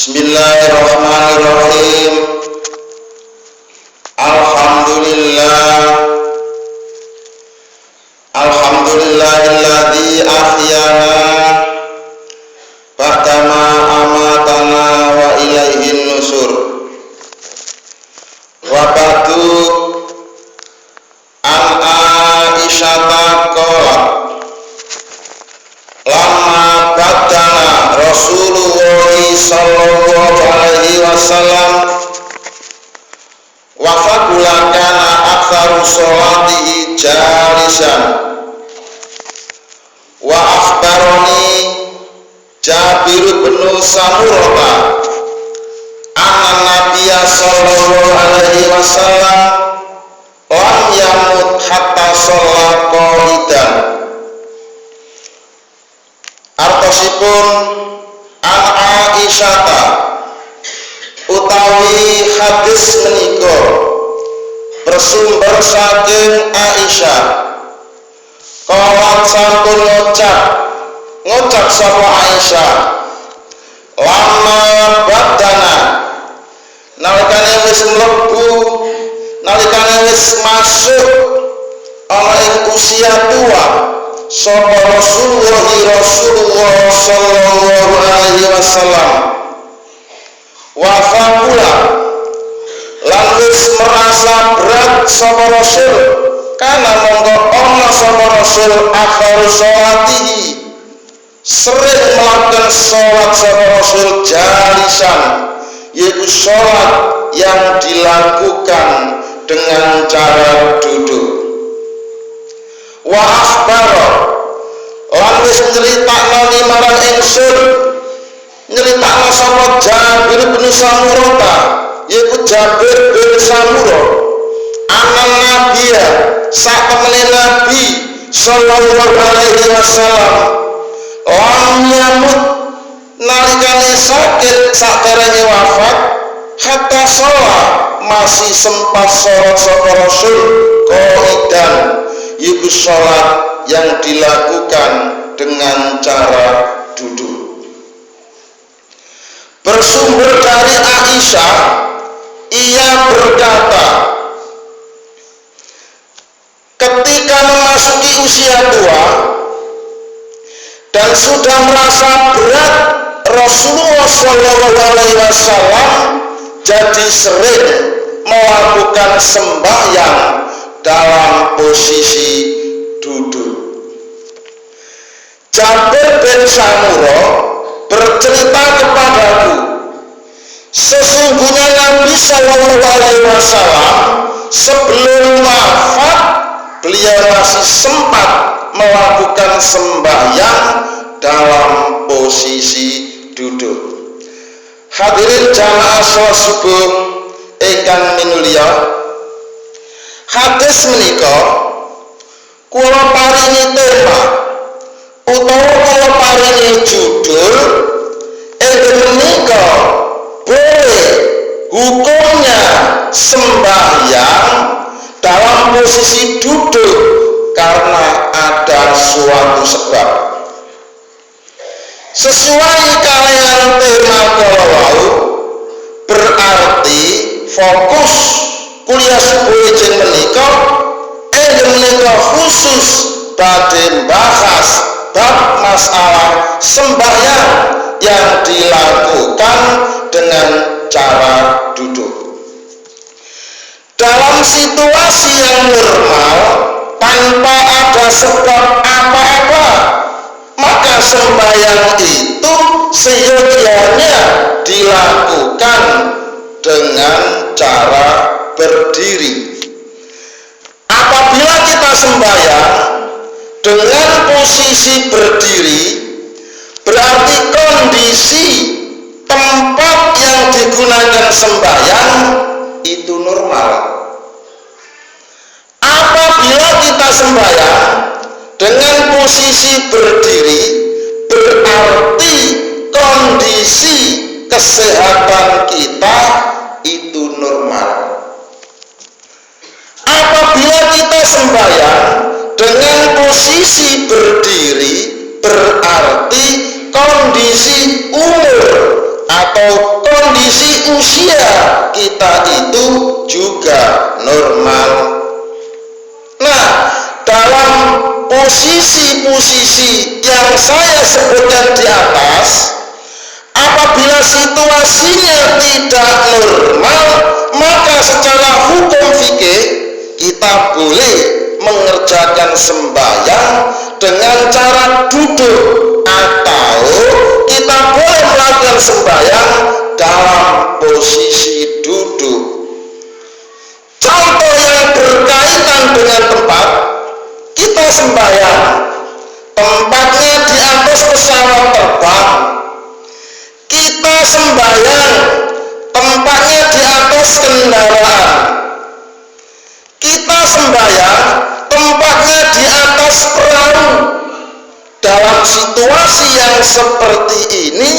Bismillahirrahmanirrahim. Alhamdulillahilladzi ahyana ba'dama amatana wa ilaihin nusur. Wa ba'du an Aisyata qalat lama badana Rasulullah sallallahu alaihi wasallam wa faqulakana aktsaru sholatihi jalisan wa akhbarani Jabir bin Samurah anna Nabiyya sallallahu alaihi wasallam lam yamut hatta sholat qaidan. Artosipun an Aisyata utawi hadis menika bersumber saking Aisyah kawan sampun ngucap sapa Aisyah lama badana nalikane wis mlebu nalikane wis masuk ana ing usia tua sapa Rasulullah sallallahu alaihi wasallam wa faqula lan wis merasa berat sapa Rasul kana monggo ana sapa Rasul akhiru sholatihi sering melakukan sholat sapa Rasul jalisan, yaitu sholat yang dilakukan dengan cara duduk. Wa akhbara lan wis nyritakno marang ingsun nyritakno sapa Jabir bin Samurah yaiku Jabir bin Samurah anak Nabiya sak temene Nabi sallallahu alaihi wasallam lam yamut nalikane sakit saderenge wafat hatta sholat masih sempat sholat sapa Rasul qaidan yaitu sholat yang dilakukan dengan cara duduk. Bersumber dari Aisyah, ia berkata, ketika memasuki usia tua dan sudah merasa berat, Rasulullah SAW jadi sering melakukan sembahyang dalam posisi duduk. Jabir bin Samurah bercerita kepadaku, sesungguhnya Nabi Shallallahu Alaihi Wasallam sebelum wafat beliau masih sempat melakukan sembahyang dalam posisi duduk. Hadirin jamaah sholat subuh ingkang minulya, hadis menika kula paringi tema utawa kula paringi judul inggih menika boleh hukumnya sembahyang dalam posisi duduk karena ada suatu sebab. Sesuai kalian tema kala wau berarti fokus kuliah subuh izin menika menika khusus badhe bahas bab masalah sembahyang yang dilakukan dengan cara duduk. Dalam situasi yang normal tanpa ada sebab apa-apa, maka sembahyang itu seyogianya dilakukan dengan cara berdiri. Apabila kita sembahyang dengan posisi berdiri, berarti kondisi tempat yang digunakan sembahyang itu normal. Apabila kita sembahyang dengan posisi berdiri, berarti kondisi kesehatan kita itu normal. Apabila kita sembahyang dengan posisi berdiri, berarti kondisi umur atau atau kondisi usia kita itu juga normal. Nah, dalam posisi-posisi yang saya sebutkan di atas, apabila situasinya tidak normal, maka secara hukum fikih kita boleh mengerjakan sembahyang dengan cara duduk, atau kita boleh melakukan sembahyang dalam posisi duduk. Contoh yang berkaitan dengan tempat, kita sembahyang tempatnya di atas pesawat terbang, kita sembahyang tempatnya di atas kendaraan, kita sembahyang tempatnya di atas perahu. Dalam situasi yang seperti ini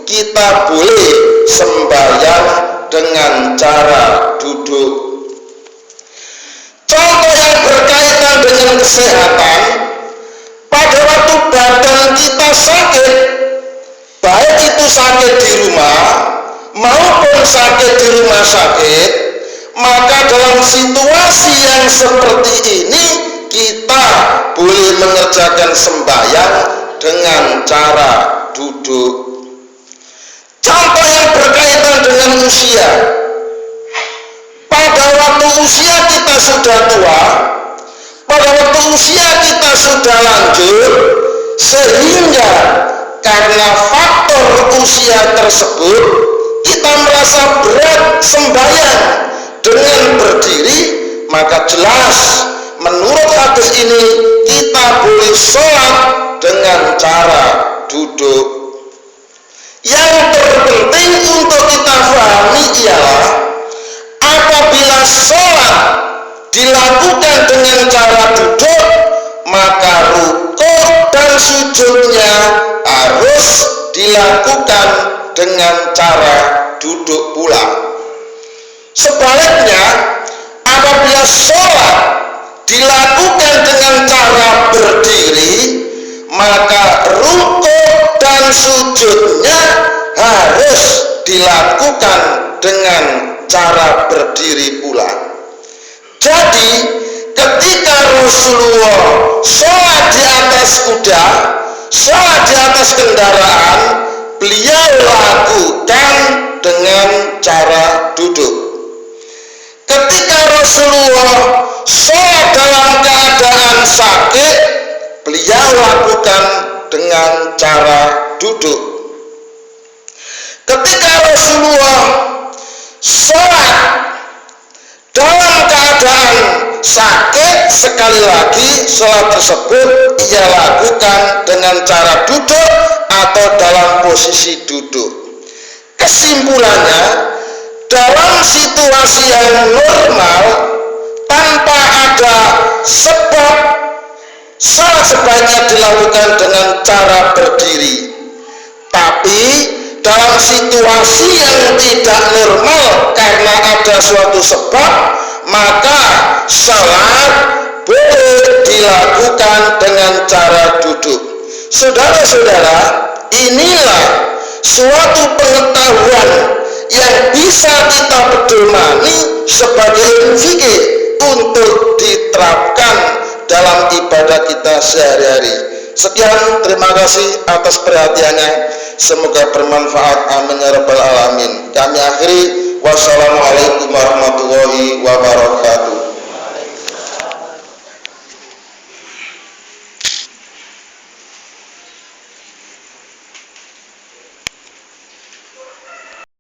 kita boleh sembahyang dengan cara duduk. Contoh yang berkaitan dengan kesehatan, pada waktu badan kita sakit, baik itu sakit di rumah maupun sakit di rumah sakit, maka dalam situasi yang seperti ini kita boleh mengerjakan sembahyang dengan cara duduk. Contoh yang berkaitan dengan usia, pada waktu usia kita sudah tua, pada waktu usia kita sudah lanjut, sehingga karena faktor usia tersebut kita merasa berat sembahyang dengan berdiri, maka jelas menurut hadis ini kita boleh sholat dengan cara duduk. Yang terpenting untuk kita pahami ialah apabila sholat dilakukan dengan cara duduk, maka rukuk dan sujudnya harus dilakukan dengan cara duduk pula. Sebaliknya, apabila sholat dilakukan dengan cara berdiri, maka rukuk dan sujudnya harus dilakukan dengan cara berdiri pula. Jadi ketika Rasulullah sholat di atas kuda, sholat di atas kendaraan, beliau lakukan dengan cara duduk. Ketika Rasulullah sholat dalam keadaan sakit, beliau lakukan dengan cara duduk. Ketika Rasulullah sholat dalam keadaan sakit, sekali lagi sholat tersebut ia lakukan dengan cara duduk atau dalam posisi duduk. Kesimpulannya, dalam situasi yang normal tanpa ada sebab, sholat sebaiknya dilakukan dengan cara berdiri. Tapi dalam situasi yang tidak normal karena ada suatu sebab, maka sholat boleh dilakukan dengan cara duduk. Saudara-saudara, inilah suatu pengetahuan yang bisa kita pedomani sebagai ilmu fikih untuk diterapkan dalam ibadah kita sehari-hari. Sekian, terima kasih atas perhatiannya. Semoga bermanfaat. Amin ya rabbal alamin. Kami akhiri. Wassalamualaikum warahmatullahi wabarakatuh.